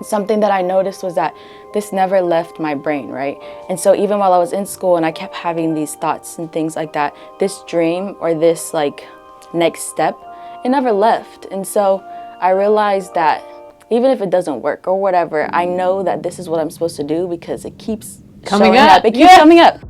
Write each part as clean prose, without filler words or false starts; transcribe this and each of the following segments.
something that I noticed was that this never left my brain, right? And so even while I was in school and I kept having these thoughts and things like that, this dream or this like next step, it never left. And so I realized that even if it doesn't work or whatever, I know that this is what I'm supposed to do because it keeps coming up. It keeps coming up.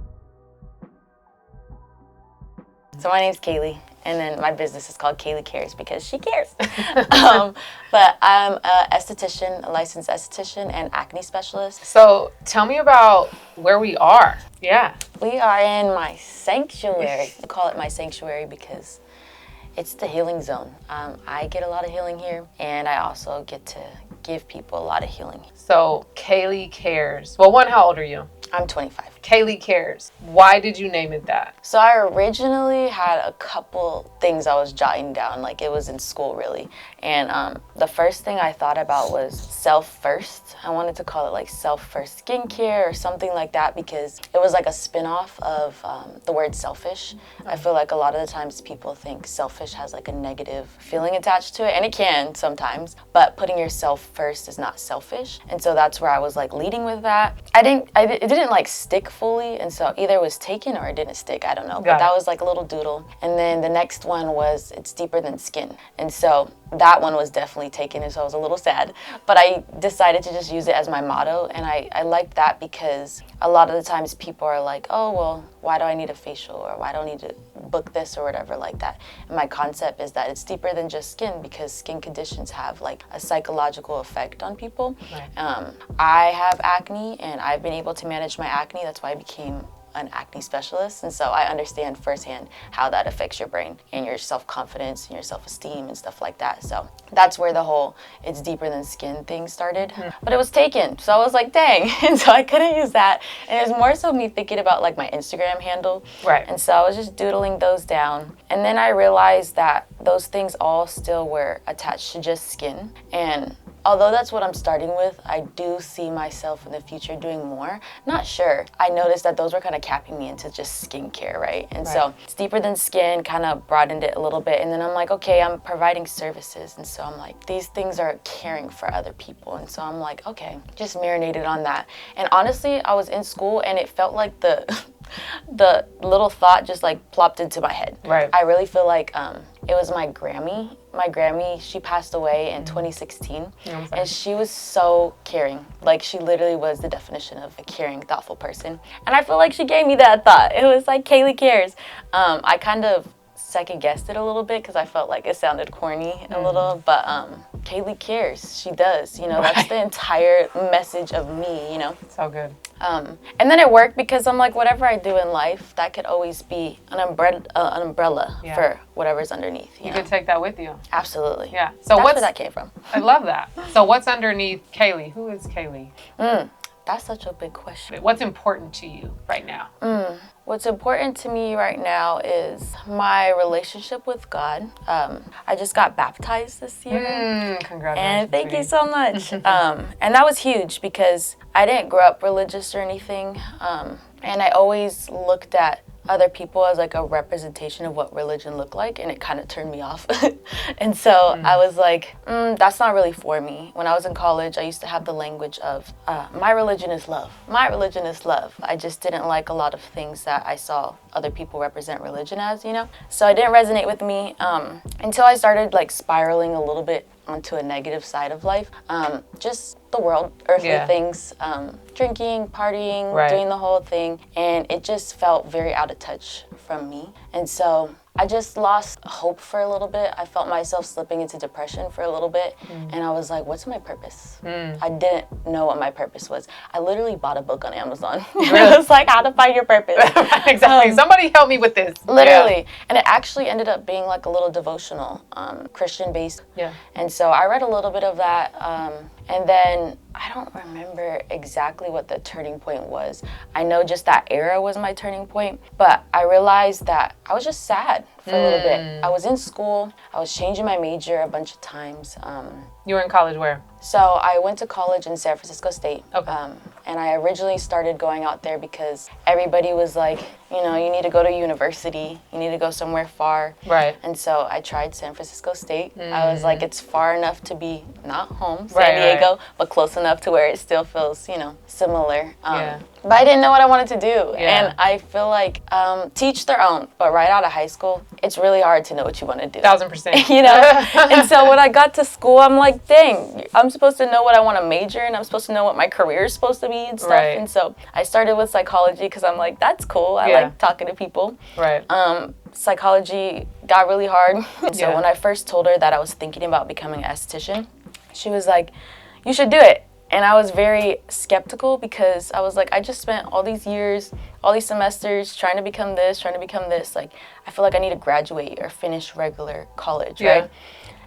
So my name's Kahley, and then my business is called Kahley Cares because she cares. But I'm a esthetician, a licensed esthetician and acne specialist. So tell me about where we are. Yeah. We are in my sanctuary. I call it my sanctuary because it's the healing zone. I get a lot of healing here, and I also get to give people a lot of healing. So Kahley Cares. Well, one, how old are you? I'm 25. Kahley Cares. Why did you name it that? So I originally had a couple things I was jotting down, like it was in school really. And the first thing I thought about was self first. I wanted to call it like self first skincare or something like that because it was like a spin-off of the word selfish. I feel like a lot of the times people think selfish has like a negative feeling attached to it, and it can sometimes, but putting yourself first is not selfish. And so that's where I was like leading with that. It didn't like stick fully, and so either it was taken or it didn't stick, I don't know. But that was like a little doodle. And then the next one was it's deeper than skin. And so that one was definitely taken, and so I was a little sad. But I decided to just use it as my motto, and I liked that because a lot of the times people are like, oh, well, why do I need a facial, or why do I need to book this or whatever like that. And my concept is that it's deeper than just skin because skin conditions have like a psychological effect on people. Right. I have acne, and I've been able to manage my acne. That's why I became an acne specialist, and so I understand firsthand how that affects your brain and your self-confidence and your self-esteem and stuff like that. So that's where the whole it's deeper than skin thing started. Mm-hmm. But it was taken, so I was like, dang. And so I couldn't use that, and it was more so me thinking about like my Instagram handle. Right. And so I was just doodling those down, and then I realized that those things all still were attached to just skin. And although that's what I'm starting with, I do see myself in the future doing more. Not sure. I noticed that those were kind of capping me into just skincare, right? And so it's deeper than skin, kind of broadened it a little bit. And then I'm like, okay, I'm providing services. And so I'm like, these things are caring for other people. And so I'm like, okay, just marinated on that. And honestly, I was in school and it felt like the little thought just like plopped into my head. Right. I really feel like it was my Grammy. My Grammy, she passed away in 2016, and she was so caring. Like, she literally was the definition of a caring, thoughtful person. And I feel like she gave me that thought. It was like, Kahley Cares. I kind of second-guessed it a little bit because I felt like it sounded corny a little, but Kahley cares. She does, you know, that's the entire message of me, you know. So good. And then it worked because I'm like, whatever I do in life, that could always be an umbrella for whatever's underneath. You could take that with you. Absolutely. Yeah. So that's where that came from. I love that. So what's underneath Kahley? Who is Kahley? That's such a big question. What's important to you right now? What's important to me right now is my relationship with God. I just got baptized this year. Congratulations. And thank you so much. And that was huge because I didn't grow up religious or anything. And I always looked at other people as like a representation of what religion looked like, and it kind of turned me off. And so I was like, that's not really for me. When I was in college, I used to have the language of my religion is love. My religion is love. I just didn't like a lot of things that I saw other people represent religion as, you know? So it didn't resonate with me until I started like spiraling a little bit onto a negative side of life. Just the world, earthly things, drinking, partying, doing the whole thing. And it just felt very out of touch from me. And so I just lost hope for a little bit. I felt myself slipping into depression for a little bit. And I was like, what's my purpose? I didn't know what my purpose was. I literally bought a book on Amazon. It was like, how to find your purpose. Exactly. Somebody help me with this. Literally. Yeah. And it actually ended up being like a little devotional, Christian-based. Yeah. And so I read a little bit of that. And then I don't remember exactly what the turning point was. I know just that era was my turning point, but I realized that I was just sad for a little bit. I was in school. I was changing my major a bunch of times. You were in college where? So I went to college in San Francisco State. Okay. And I originally started going out there because everybody was like, you know, you need to go to university, you need to go somewhere far. Right. And so I tried San Francisco State. I was like, it's far enough to be not home, San Right, Diego, but close enough to where it still feels, you know, similar. Yeah. But I didn't know what I wanted to do. Yeah. And I feel like teach their own. But right out of high school, it's really hard to know what you want to do. 1000%. You know? And so when I got to school, I'm like, dang, I'm supposed to know what I want to major in. I'm supposed to know what my career is supposed to be and stuff. Right. And so I started with psychology because I'm like, that's cool. I like talking to people. Right. Psychology got really hard. So Yeah. when I first told her that I was thinking about becoming an esthetician, she was like, you should do it. And I was very skeptical because I was like, I just spent all these years, all these semesters trying to become this, trying to become this. Like, I feel like I need to graduate or finish regular college, right?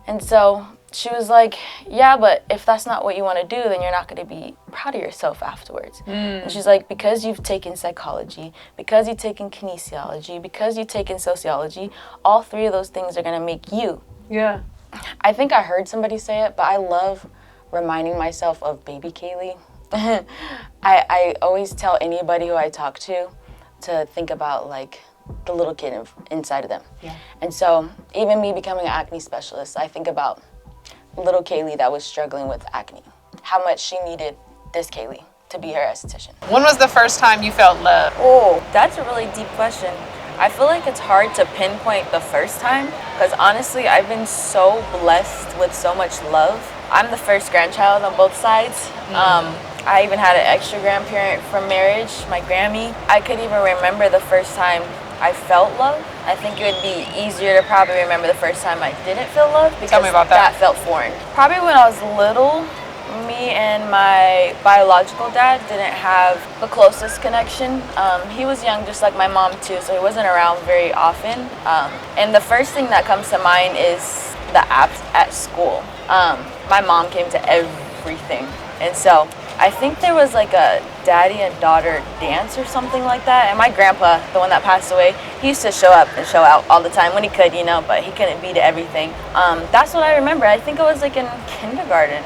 And so she was like, yeah, but if that's not what you want to do, then you're not going to be proud of yourself afterwards. And she's like, because you've taken psychology, because you've taken kinesiology, because you've taken sociology, all three of those things are going to make you. Yeah. I think I heard somebody say it, but I love reminding myself of baby Kahley. I always tell anybody who I talk to think about like the little kid inside of them. Yeah. And so even me becoming an acne specialist, I think about little Kahley that was struggling with acne, how much she needed this Kahley to be her esthetician. When was the first time you felt love? Oh, that's a really deep question. I feel like it's hard to pinpoint the first time because honestly, I've been so blessed with so much love. I'm the first grandchild on both sides. I even had an extra grandparent from marriage, my Grammy. I could even remember the first time I felt love. I think it would be easier to probably remember the first time I didn't feel love because Tell me about that. felt foreign. Probably when I was little, me and my biological dad didn't have the closest connection. He was young just like my mom too, so he wasn't around very often. And the first thing that comes to mind is the apps at school. My mom came to everything. And so I think there was like a daddy and daughter dance or something like that. And my grandpa, the one that passed away, he used to show up and show out all the time when he could, you know, but he couldn't be to everything. That's what I remember. I think I was like in kindergarten.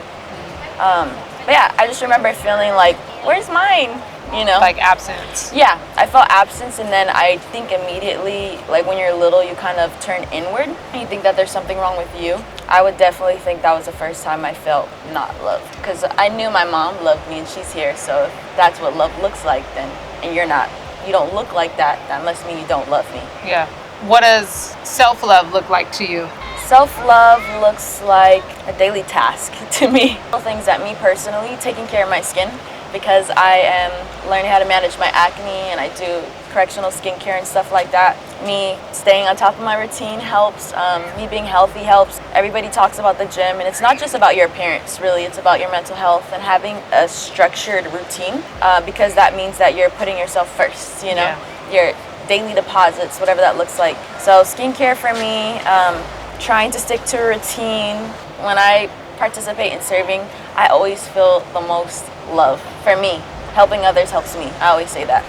But yeah, I just remember feeling like, where's mine? You know? Like absence. Yeah, I felt absence, and then I think immediately, like when you're little, you kind of turn inward. You think that there's something wrong with you. I would definitely think that was the first time I felt not loved. Because I knew my mom loved me and she's here, so if that's what love looks like, then, and you don't look like that, that must mean you don't love me. Yeah. What does self-love look like to you? Self-love looks like a daily task to me. Things that me personally, taking care of my skin, because I am learning how to manage my acne and I do correctional skincare and stuff like that. Me staying on top of my routine helps. Me being healthy helps. Everybody talks about the gym, and it's not just about your appearance, really. It's about your mental health and having a structured routine because that means that you're putting yourself first, you know? Your daily deposits, whatever that looks like. So skincare for me, trying to stick to a routine. When I participate in serving, I always feel the most love. For me, helping others helps me. I always say that.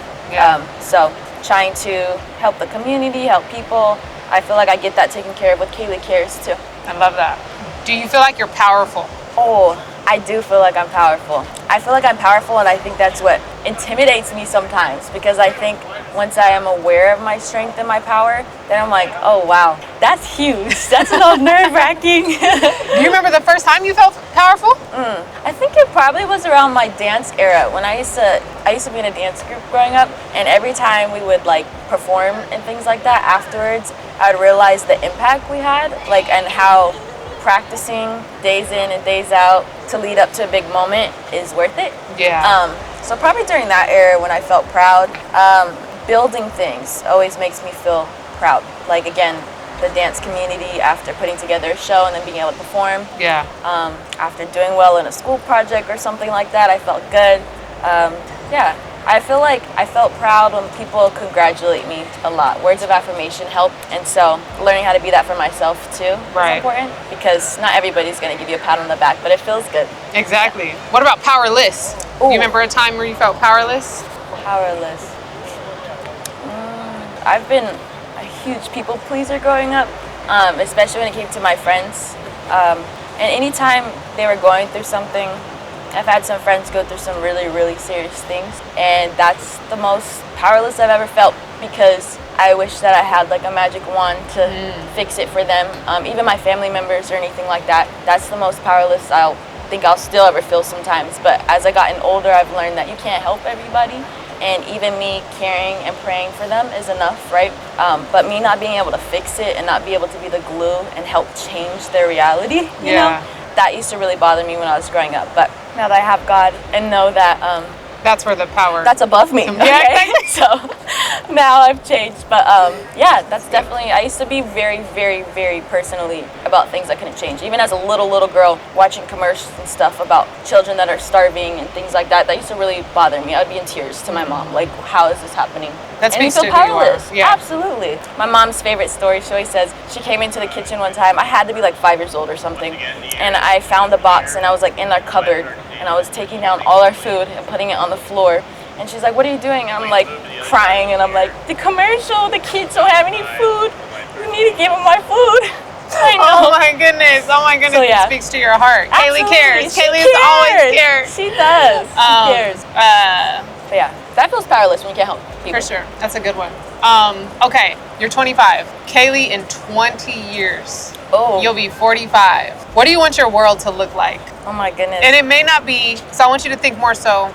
So trying to help the community, help people, I feel like I get that taken care of with Kahley Cares too. I love that. Do you feel like you're powerful? Oh, I do feel like I'm powerful. I feel like I'm powerful, and I think that's what intimidates me sometimes, because I think once I am aware of my strength and my power, then I'm like, oh wow, that's huge. That's a little nerve-wracking. Do you remember the first time you felt powerful? I think it probably was around my dance era when I used to be in a dance group growing up, and every time we would like perform and things like that afterwards, I'd realize the impact we had, like, and how practicing days in and days out to lead up to a big moment is worth it. So probably during that era when I felt proud, building things always makes me feel proud. Like again, the dance community after putting together a show and then being able to perform. After doing well in a school project or something like that, I felt good. I feel like I felt proud when people congratulate me a lot. Words of affirmation help, and so learning how to be that for myself too is important, because not everybody's going to give you a pat on the back, but it feels good. Exactly. What about powerless? Do you remember a time where you felt powerless? Powerless. I've been a huge people pleaser growing up, especially when it came to my friends. And anytime they were going through something, I've had some friends go through some really, really serious things, and that's the most powerless I've ever felt, because I wish that I had like a magic wand to fix it for them. Even my family members or anything like that. That's the most powerless I'll still ever feel sometimes. But as I gotten older, I've learned that you can't help everybody, and even me caring and praying for them is enough, right? But me not being able to fix it and not be able to be the glue and help change their reality, you know, that used to really bother me when I was growing up. But now that I have God and know that that's where the power. That's above me. Okay? So now I've changed. But yeah, that's definitely, I used to be very, very, very personally about things I couldn't change. Even as a little girl, watching commercials and stuff about children that are starving and things like that, that used to really bother me. I'd be in tears to my mom, like, how is this happening? That speaks and to you feel powerless. Who you are. Yeah. Absolutely. My mom's favorite story, she always says, she came into the kitchen one time, I had to be like 5 years old or something, and I found a box, and I was like in our cupboard, and I was taking down all our food and putting it on the floor. And she's like, what are you doing? And I'm like crying, and I'm like, the commercial, the kids don't have any food. You need to give them my food. I know. Oh my goodness. So, yeah. It speaks to your heart. Absolutely. Kahley cares. She Kahley's cares. always cares. She does. She cares. But yeah, that feels powerless when you can't help people. For sure. That's a good one. Okay, you're 25. Kahley, in 20 years, you'll be 45. What do you want your world to look like? Oh my goodness. And it may not be, so I want you to think more so,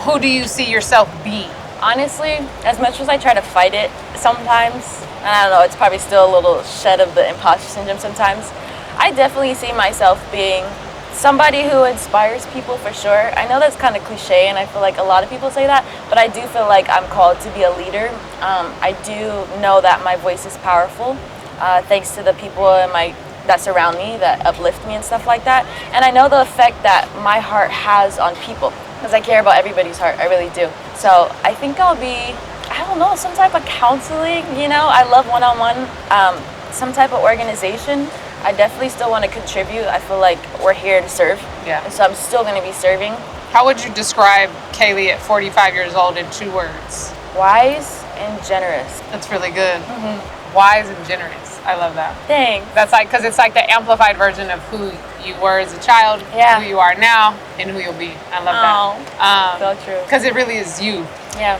who do you see yourself be? Honestly, as much as I try to fight it sometimes, and I don't know, it's probably still a little shed of the imposter syndrome sometimes, I definitely see myself being somebody who inspires people for sure. I know that's kind of cliche, and I feel like a lot of people say that, but I do feel like I'm called to be a leader. I do know that my voice is powerful, thanks to the people that surround me, that uplift me and stuff like that. And I know the effect that my heart has on people, because I care about everybody's heart, I really do. So I think I'll be, I don't know, some type of counseling, you know, I love one-on-one, some type of organization. I definitely still want to contribute. I feel like we're here to serve. Yeah. And so I'm still going to be serving. How would you describe Kahley at 45 years old in 2 words? Wise and generous. That's really good. Wise and generous. I love that. Thanks. That's like, because it's like the amplified version of who you were as a child, who you are now, and who you'll be. I love that. So true. Because it really is you. Yeah.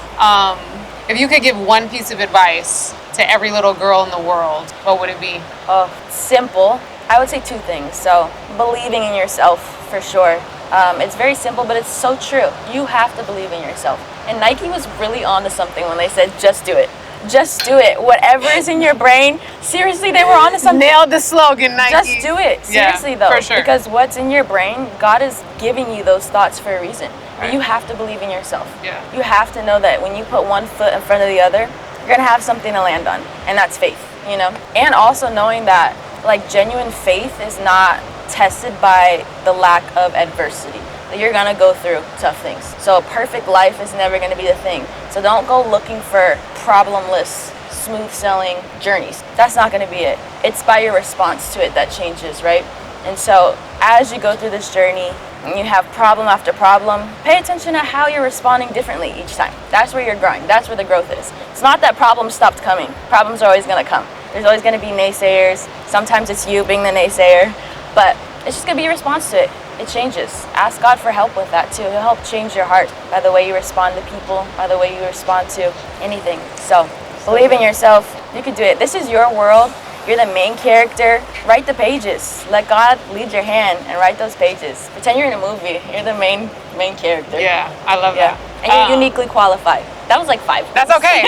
If you could give one piece of advice to every little girl in the world, what would it be? Oh, simple. I would say 2 things. So believing in yourself, for sure. It's very simple, but it's so true. You have to believe in yourself. And Nike was really onto something when they said, just do it. Just do it. Whatever is in your brain, seriously, they were onto something. Nailed the slogan, Nike. Just do it. Seriously, though. For sure. Because what's in your brain, God is giving you those thoughts for a reason. Right. You have to believe in yourself. Yeah. You have to know that when you put one foot in front of the other, you're going to have something to land on. And that's faith, you know? And also knowing that, like, genuine faith is not tested by the lack of adversity. You're gonna go through tough things. So a perfect life is never gonna be the thing. So don't go looking for problemless, smooth sailing journeys. That's not gonna be it. It's by your response to it that changes, right? And so as you go through this journey and you have problem after problem, pay attention to how you're responding differently each time. That's where you're growing. That's where the growth is. It's not that problems stopped coming. Problems are always gonna come. There's always gonna be naysayers. Sometimes it's you being the naysayer, but it's just gonna be your response to it. It changes. Ask God for help with that too. He'll help change your heart by the way you respond to people, by the way you respond to anything. So believe in yourself. You can do it. This is your world. You're the main character. Write the pages. Let God lead your hand and write those pages. Pretend you're in a movie. You're the main character. Yeah, I love that. And you're uniquely qualified. That was like 5. That's okay.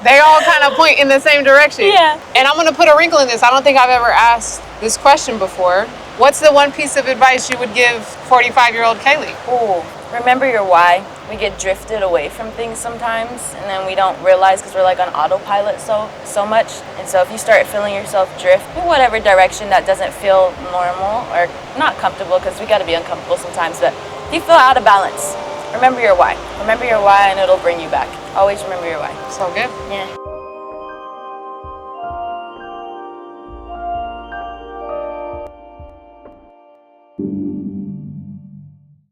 They all kind of point in the same direction. Yeah. And I'm going to put a wrinkle in this. I don't think I've ever asked this question before. What's the one piece of advice you would give 45-year-old Kahley? Ooh, remember your why. We get drifted away from things sometimes, and then we don't realize because we're like on autopilot so much. And so if you start feeling yourself drift in whatever direction that doesn't feel normal or not comfortable, because we got to be uncomfortable sometimes, but if you feel out of balance, remember your why. Remember your why, and it'll bring you back. Always remember your why. So good. Yeah.